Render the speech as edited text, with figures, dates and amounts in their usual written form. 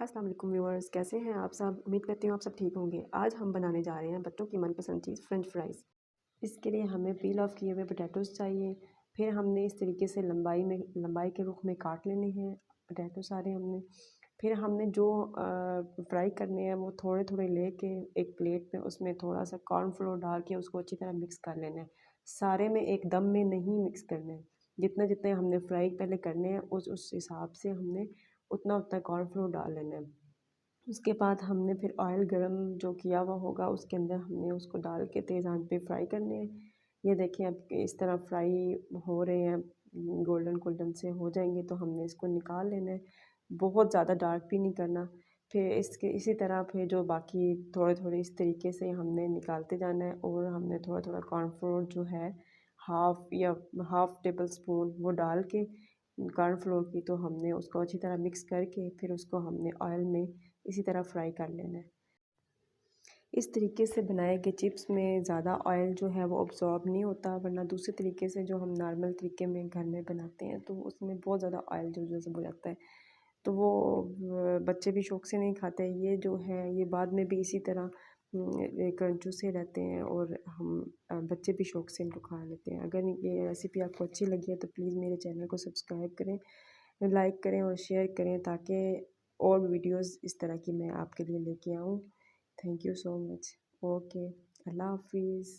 अस्सलाम वालेकुम व्यूअर्स, कैसे हैं आप सब। उम्मीद करती हूँ आप सब ठीक होंगे। आज हम बनाने जा रहे हैं बच्चों की मनपसंद चीज़ फ्रेंच फ्राइज़। इसके लिए हमें पील ऑफ किए हुए पोटैटोज़ चाहिए। फिर हमने इस तरीके से लंबाई के रुख में काट लेने हैं पोटैटो सारे हमने। फिर हमने जो फ्राई करने हैं वो थोड़े थोड़े लेके एक प्लेट में उसमें थोड़ा सा कॉर्नफ्लोर डाल के उसको अच्छी तरह मिक्स कर लेना है। सारे में एक दम में नहीं मिक्स करना है। जितने जितने हमने फ्राई पहले करने हैं उस हिसाब से हमने उतना उतना कॉर्नफ्लोर डाल लेना है। उसके बाद हमने फिर ऑयल गरम जो किया हुआ होगा उसके अंदर हमने उसको डाल के तेज़ आंच पे फ्राई करने हैं। ये देखिए अब इस तरह फ्राई हो रहे हैं, गोल्डन गोल्डन से हो जाएंगे तो हमने इसको निकाल लेना है। बहुत ज़्यादा डार्क भी नहीं करना। फिर इसके इसी तरह फिर जो बाकी थोड़े थोड़े इस तरीके से हमने निकालते जाना है और हमने थोड़ा थोड़ा कॉर्नफ्लोर जो है हाफ़ टेबल स्पून वो डाल के कॉर्नफ्लोर की, तो हमने उसको अच्छी तरह मिक्स करके फिर उसको हमने ऑयल में इसी तरह फ्राई कर लेना है। इस तरीके से बनाए गए चिप्स में ज़्यादा ऑयल जो है वो अब्ज़ॉर्ब नहीं होता, वरना दूसरे तरीके से जो हम नॉर्मल तरीके में घर में बनाते हैं तो उसमें बहुत ज़्यादा ऑयल जो जज़ब हो जाता है, तो वो बच्चे भी शौक़ से नहीं खाते। ये जो है ये बाद में भी इसी तरह क्रंचू से रहते हैं और हम बच्चे भी शौक़ से इनको खा लेते हैं। अगर ये रेसिपी आपको अच्छी लगी है तो प्लीज़ मेरे चैनल को सब्सक्राइब करें, लाइक करें और शेयर करें ताकि और वीडियोस इस तरह की मैं आपके लिए लेके आऊँ। Thank you so much. Okay, अल्लाह हाफिज़।